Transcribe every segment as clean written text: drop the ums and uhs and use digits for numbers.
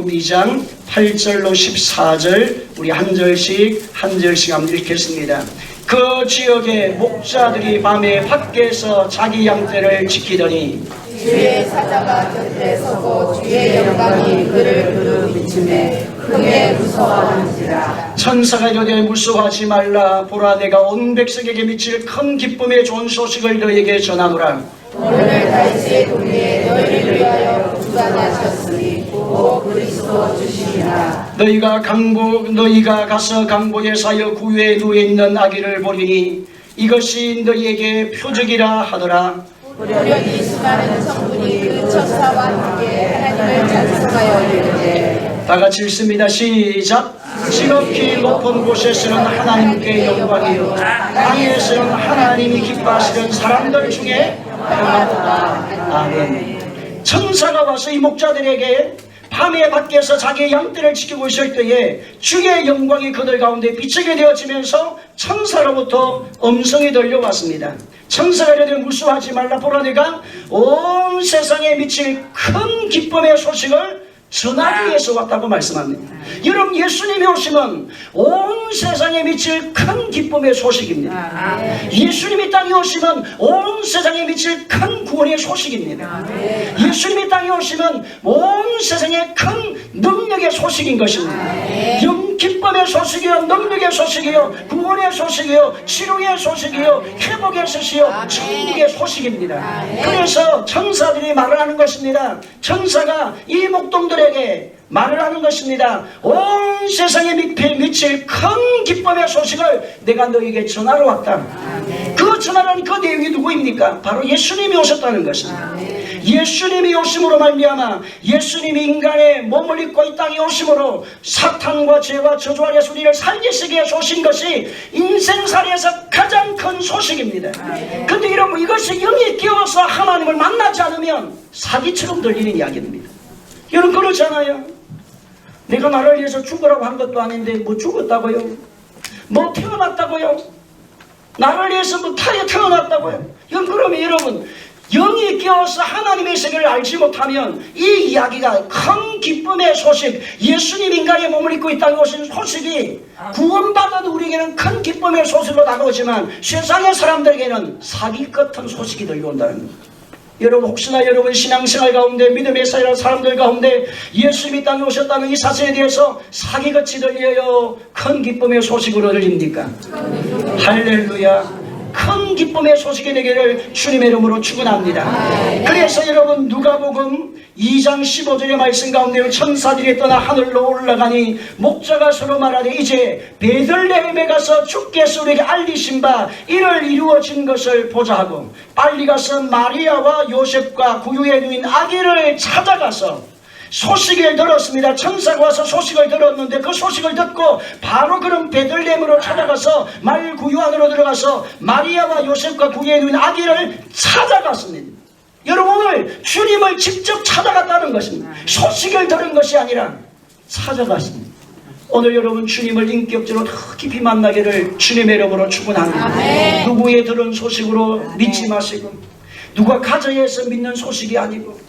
2장 8절로 14절 우리 한 절씩 한번 읽겠습니다. 그 지역의 목자들이 밤에 밖에서 자기 양떼를 지키더니 주의 사자가 곁에 서고 주의 영광이 그를 두루비치매 크게 무서워하는지라. 천사가 이르되 무서워하지 말라. 보라, 내가 온 백성에게 미칠 큰 기쁨의 좋은 소식을 너에게 전하노라. 오늘 다윗의 도리에 너희를 위하여 구가 나셨으니 오 그리스도 주시니라. 너희가 가서 강보에 사여 구유에 누워 있는 아기를 보리니 이것이 너희에게 표적이라 하더라. 우려니 수많은 성분이 그 천사와 함께 하나님을 찬송하여 이르되. 다 같이 읽습니다. 시작. 지극히 높은 곳에서는 하나님께 영광이요 땅에서는 하나님이 기뻐하시는 사람들 중에 평안하다. 아멘. 천사가 와서 이 목자들에게 밤에 밖에서 자기의 양떼를 지키고 있을 때에 주의 영광이 그들 가운데 비치게 되어지면서 천사로부터 음성이 들려왔습니다. 천사가 이르되 무수하지 말라. 보라, 내가 온 세상에 미칠 큰 기쁨의 소식을 전하기 위해서 왔다고 말씀합니다. 여러분, 예수님이 오시면 온 세상에 미칠 큰 기쁨의 소식입니다. 예수님이 땅에 오시면 온 세상에 미칠 큰 구원의 소식입니다. 예수님이 땅에 오시면 온 세상에 큰 능력의 소식인 것입니다. 기쁨의 소식이요, 능력의 소식이요, 구원의 소식이요, 치료의 소식이요, 회복의 소식이요, 천국의 소식입니다. 그래서 천사들이 말을 하는 것입니다. 천사가 이 목동들에게 말을 하는 것입니다. 온 세상에 미칠 큰 기쁨의 소식을 내가 너에게 전하러 왔다. 그 전하라는 그 내용이 누구입니까? 바로 예수님이 오셨다는 것입니다. 예수님이 오심으로 말미암아 예수님이 인간의 몸을 입고 이 땅에 오심으로 사탄과 죄와 저주 아래에서 우리를 살리시기 위해서 오신 것이 인생살이에서 가장 큰 소식입니다. 그런데 여러분, 이것이 영이 깨어서 하나님을 만나지 않으면 사기처럼 들리는 이야기입니다. 여러분, 그렇잖아요. 내가 나를 위해서 죽으라고 한 것도 아닌데 뭐 죽었다고요? 뭐 태어났다고요? 나를 위해서 뭐 태어났다고요? 그러면 여러분, 영이 깨어서 하나님의 세계를 알지 못하면 이 이야기가 큰 기쁨의 소식, 예수님 인간의 몸을 입고 이 땅에 오신 소식이 구원받은 우리에게는 큰 기쁨의 소식으로 다가오지만 세상의 사람들에게는 사기 같은 소식이 들려온다는 겁니다. 여러분, 혹시나 여러분 신앙생활 가운데 믿음의 사람들 가운데 예수님이 땅에 오셨다는 이 사실에 대해서 사기같이 들려요? 큰 기쁨의 소식으로 들립니까? 할렐루야. 큰 기쁨의 소식이 되기를 주님의 이름으로 축원합니다. 그래서 여러분, 누가복음 2장 15절의 말씀 가운데 천사들이 떠나 하늘로 올라가니 목자가 서로 말하되 이제 베들레헴에 가서 주께서 우리에게 알리신 바 이를 이루어진 것을 보자 하고 빨리 가서 마리아와 요셉과 구유에 누인 아기를 찾아가서 소식을 들었습니다. 천사가 와서 소식을 들었는데 그 소식을 듣고 바로 그런 베들레헴으로 찾아가서 말 구유 안으로 들어가서 마리아와 요셉과 구유에 누인 아기를 찾아갔습니다. 여러분, 오늘 주님을 직접 찾아갔다는 것입니다. 소식을 들은 것이 아니라 찾아갔습니다. 오늘 여러분, 주님을 인격적으로 더 깊이 만나기를 주님의 이름으로 축원합니다. 누구의 들은 소식으로 믿지 마시고 누가 가져야해서 믿는 소식이 아니고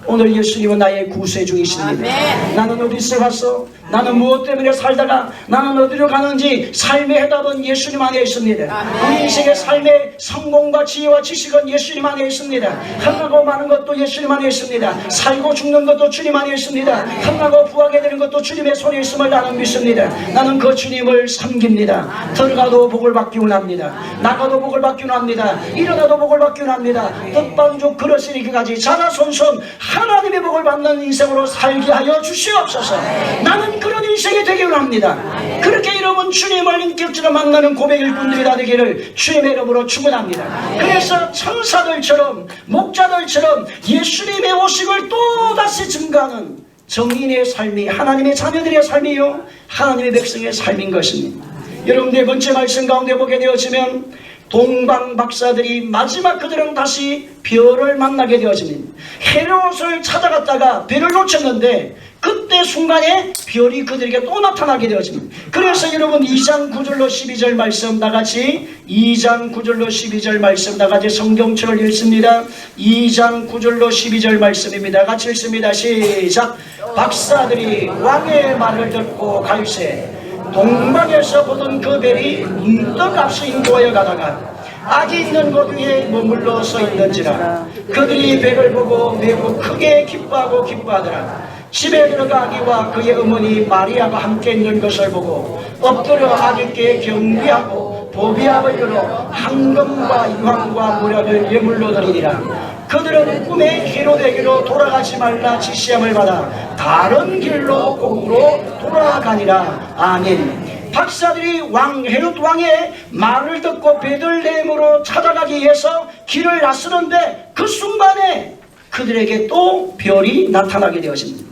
오늘 예수님은 나의 구세주이십니다. 나는 어디서 왔어? 나는 무엇 때문에 살다가 나는 어디로 가는지 삶의 해답은 예수님 안에 있습니다. 우리 인생의 삶의 성공과 지혜와 지식은 예수님 안에 있습니다. 흥하고 마는 것도 예수님 안에 있습니다. 살고 죽는 것도 주님 안에 있습니다. 흥하고 부하게 되는 것도 주님의 손에 있음을 나는 믿습니다. 나는 그 주님을 섬깁니다. 들어가도 복을 받기 원합니다. 나가도 복을 받기 원합니다. 일어나도 복을 받기 원합니다. 뜻반죽 그릇이기까지 자라손손 하나님의 복을 받는 인생으로 살게 하여 주시옵소서. 나는 그런 인생이 되기 원합니다. 그렇게 여러분, 주님을 인격적으로 만나는 고백일 분들이 다 되기를 주님의 이름으로 축원합니다. 그래서 천사들처럼 목자들처럼 예수님의 오식을 또다시 증가하는 정인의 삶이 하나님의 자녀들의 삶이요, 하나님의 백성의 삶인 것입니다. 여러분, 네 번째 말씀 가운데 보게 되어지면 동방 박사들이 마지막 그들은 다시 별을 만나게 되어집니다. 헤롯을 찾아갔다가 별을 놓쳤는데 그 그때 순간에 별이 그들에게 또 나타나게 되었습니다. 그래서 여러분 2장 9절로 12절 말씀 나같이 2장 9절로 12절 말씀 나같이 성경책을 읽습니다. 2장 9절로 12절 말씀입니다. 같이 읽습니다. 시작. 박사들이 왕의 말을 듣고 갈새 동방에서 보던 그 별이 문득 앞서 인도하여 가다가 악이 있는 곳 위에 머물러 서 있는지라 그들이 백을 보고 매우 크게 기뻐하고 기뻐하더라. 집에 들어가 아기와 그의 어머니 마리아가 함께 있는 것을 보고 엎드려 아기께 경비하고 보비압을 들어 황금과 유황과 무량을 예물로 드리니라. 그들은 꿈에 헤로데에게로 돌아가지 말라 지시함을 받아 다른 길로 거꾸로 돌아가니라. 아멘. 박사들이 헤롯 왕의 말을 듣고 베들레헴으로 찾아가기 위해서 길을 나서는데 그 순간에 그들에게 또 별이 나타나게 되었습니다.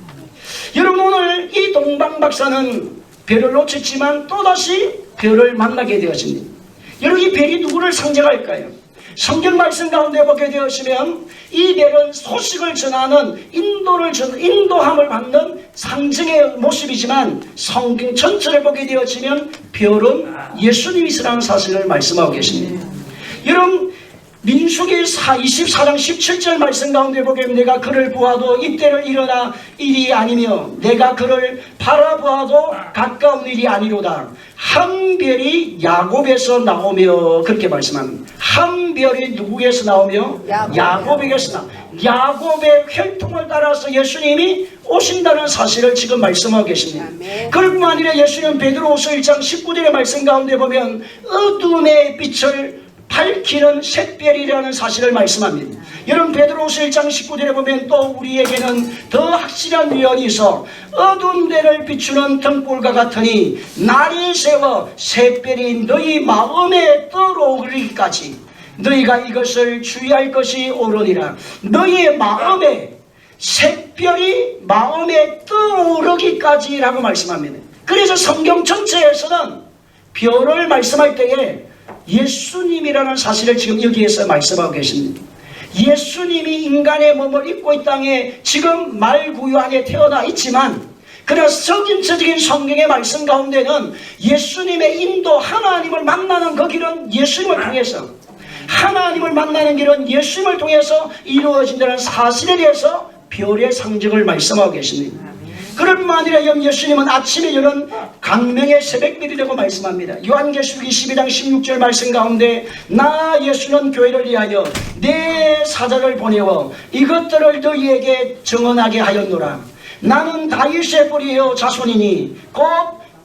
여러분 오늘 이 동방 박사는 별을 놓쳤지만 또다시 별을 만나게 되었습니다. 여러분 이 별이 누구를 상징할까요? 성경 말씀 가운데 보게 되었으면 이 별은 소식을 전하는 인도함을 받는 상징의 모습이지만 성경 전체를 보게 되었으면 별은 예수님이시라는 사실을 말씀하고 계십니다. 여러분 민수기 24장 17절 말씀 가운데 보게 되면 내가 그를 보아도 이때를 일어나 일이 아니며 내가 그를 바라보아도 가까운 일이 아니로다. 한 별이 야곱에서 나오며 그렇게 말씀합니다. 한 별이 누구에서 나오며 야곱에게서 나오며 야곱의 혈통을 따라서 예수님이 오신다는 사실을 지금 말씀하고 계십니다. 그뿐만 아니라 예수님 베드로후서 1장 19절의 말씀 가운데 보면 어둠의 빛을 밝히는 샛별이라는 사실을 말씀합니다. 여러분 베드로후서 1장 19절에 보면 또 우리에게는 더 확실한 위언이 있어 어두운 데를 비추는 등불과 같으니 날이 새워 샛별이 너희 마음에 떠오르기까지 너희가 이것을 주의할 것이 옳으니라. 너희의 마음에 샛별이 마음에 떠오르기까지라고 말씀합니다. 그래서 성경 전체에서는 별을 말씀할 때에 예수님이라는 사실을 지금 여기에서 말씀하고 계십니다. 예수님이 인간의 몸을 입고 이 땅에 지금 말구유 안에 태어나 있지만 그러나 전체적인 성경의 말씀 가운데는 예수님의 인도 하나님을 만나는 그 길은 예수님을 통해서 하나님을 만나는 길은 예수님을 통해서 이루어진다는 사실에 대해서 별의 상징을 말씀하고 계십니다. 그럴 뿐만 아니라 예수님은 아침에 여는 강명의 새벽별이라고 말씀합니다. 요한계시록 22장 16절 말씀 가운데 나 예수는 교회를 위하여 내 사자를 보내어 이것들을 너희에게 증언하게 하였노라. 나는 다윗의 뿌리요 자손이니 곧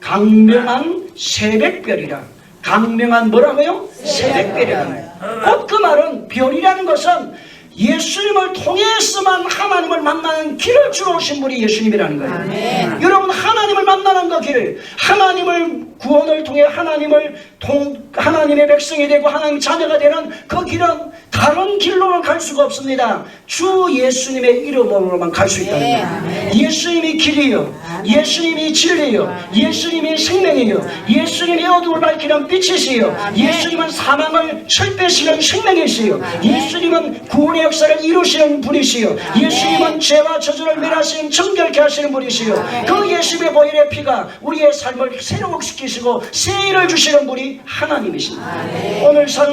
강명한 새벽별이라. 강명한 뭐라고요? 새벽별이라. 곧 그 말은 별이라는 것은 예수님을 통해서만 하나님을 만나는 길을 주러 오신 분이 예수님이라는 거예요. 아멘. 여러분 하나님을 만나는 그 길, 하나님을 구원을 통해 하나님의 백성이 되고 하나님의 자녀가 되는 그 길은 다른 길로는 갈 수가 없습니다. 주 예수님의 이름으로만 갈 수 있다는 거예요. 예수님이 길이요, 예수님이 진리요, 예수님이 생명이요, 예수님이 어둠을 밝히는 빛이시요, 예수님은 사망을 철폐시는 생명이시요, 예수님은 구원의 역사를 이루시는 분이시요, 예수님은 죄와 저주를 멸하시는 정결케 하시는 분이시요, 그 예수님의 보혈의 피가 우리의 삶을 새로 시키시고 세일을 주시는 분이 하나님이십니다. 오늘 사는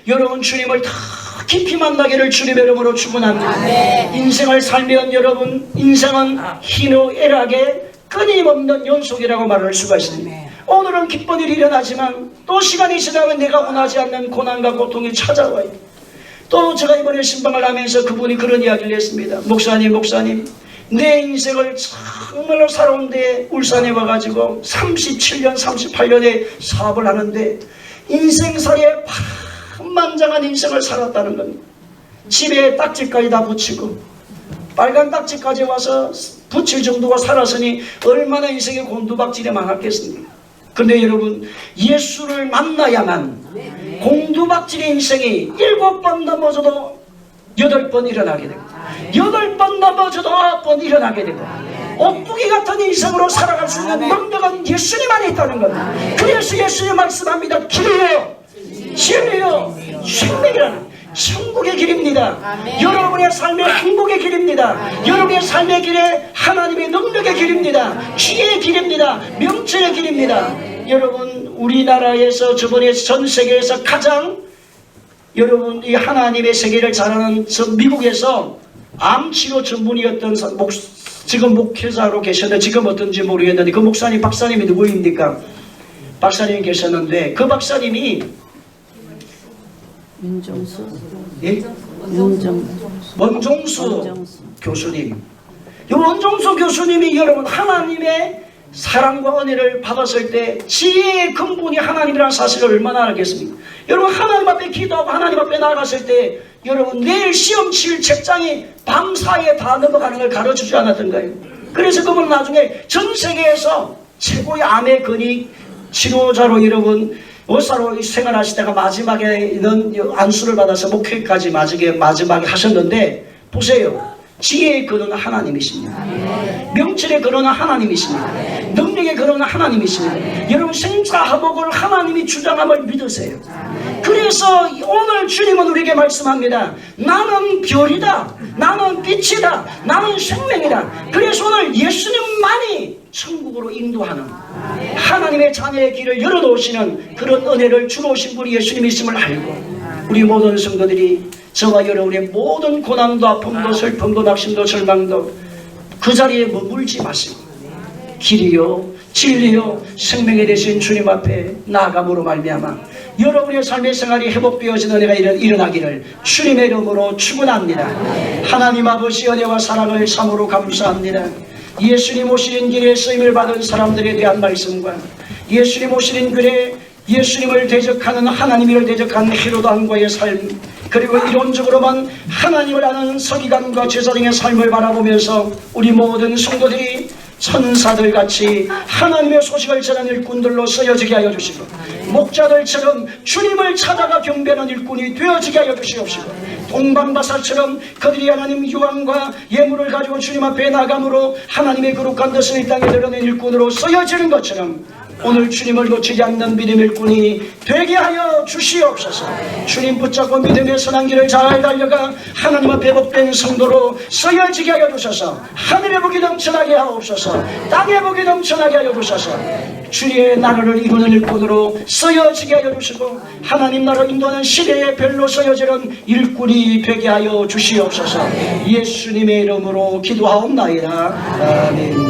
여러분 주님을 더 깊이 만나기를 주님의 이름으로 축원합니다. 인생을 살면 여러분 인생은 희노애락의 끊임없는 연속이라고 말할 수가 있습니다. 오늘은 기쁜 일이 일어나지만 또 시간이 지나면 내가 원하지 않는 고난과 고통이 찾아와요. 또 제가 이번에 신방을 하면서 그분이 그런 이야기를 했습니다. 목사님 내 인생을 정말로 살아온데 울산에 와가지고 37년 38년의 사업을 하는데 인생살이에 만장한 인생을 살았다는 겁니다. 집에 딱지까지 다 붙이고 빨간 딱지까지 와서 붙일 정도가 살았으니 얼마나 인생의 곤두박질이 많았겠습니까? 그런데 여러분 예수를 만나야만 곤두박질의 인생이 7번 넘어져도 8번 일어나게 되고 8번 넘어져도 9번 일어나게 되고 옥부기 같은 인생으로 살아갈 수 있는 능력은 예수님 안에 있다는 겁니다. 그래서 예수님 말씀합니다. 길이에요, 진리요, 생명이라는. 천국의 길입니다. 아멘. 여러분의 삶의 행복의 길입니다. 여러분의 삶의 길에 하나님의 능력의 길입니다. 지혜의 길입니다. 명철의 길입니다. 여러분, 우리나라에서 저번에 전 세계에서 가장 여러분 이 하나님의 세계를 잘 아는 저 미국에서 암치료 전문의였던 지금 목회자로 계셨는데 지금 어떤지 모르겠는데 그 목사님 박사님이 누구입니까? 박사님이 계셨는데 그 박사님이 윤정수. 예? 원종수 교수님. 이 원종수 교수님이 여러분 하나님의 사랑과 은혜를 받았을 때 지혜의 근본이 하나님이라는 사실을 얼마나 알겠습니까? 여러분 하나님 앞에 기도하고 하나님 앞에 나아갔을 때 여러분 내일 시험 칠 책장이 밤사이에 다 넘어가는 걸 가르쳐주지 않았던가요? 그래서 그분은 나중에 전 세계에서 최고의 암의 근위 치료자로 여러분 의사로 생활하시다가 마지막에는 안수를 받아서 목회까지 마지막에 하셨는데 보세요. 지혜의 근원은 하나님이십니다. 명철의 근원은 하나님이십니다. 능력의 근원은 하나님이십니다. 여러분 생사화복을 하나님이 주장함을 믿으세요. 그래서 오늘 주님은 우리에게 말씀합니다. 나는 별이다. 나는 빛이다. 나는 생명이다. 그래서 오늘 예수님만이 천국으로 인도하는 하나님의 자녀의 길을 열어놓으시는 그런 은혜를 주놓으신 분이 예수님이심을 알고 우리 모든 성도들이 저와 여러분의 모든 고난도 아픔도 슬픔도 낙심도 절망도 그 자리에 머물지 마시고 길이요 진리요 생명이 되신 주님 앞에 나아감으로 말미암아 여러분의 삶의 생활이 회복되어지는 은혜가 일어나기를 주님의 이름으로 축원합니다. 하나님 아버지 은혜와 사랑을 참으로 감사합니다. 예수님 오시는 길에 쓰임을 받은 사람들에 대한 말씀과 예수님 오시는 길에 예수님을 대적하는 하나님을 대적하는 헤로단과의 삶 그리고 이론적으로만 하나님을 아는 서기관과 제사장의 삶을 바라보면서 우리 모든 성도들이 천사들같이 하나님의 소식을 전하는 일꾼들로 쓰여지게 하여 주시고 목자들처럼 주님을 찾아가 경배하는 일꾼이 되어지게 하여 주시옵시고 동방바사처럼 그들이 하나님 유황과 예물을 가지고 주님 앞에 나감으로 하나님의 거룩한 뜻을 이 땅에 드러낸 일꾼으로 쓰여지는 것처럼 오늘 주님을 놓치지 않는 믿음의 일꾼이 되게 하여 주시옵소서. 주님 붙잡고 믿음의 선한 길을 잘 달려가 하나님 앞에 복된 성도로 쓰여지게 하여 주셔서 하늘의 복이 넘쳐나게 하옵소서. 땅의 복이 넘쳐나게 하여 주셔서 주의 나라를 이루는 일꾼으로 쓰여지게 하여 주시고 하나님 나라를 인도하는 시대의 별로 쓰여지는 일꾼이 되게 하여 주시옵소서. 예수님의 이름으로 기도하옵나이다. 아멘.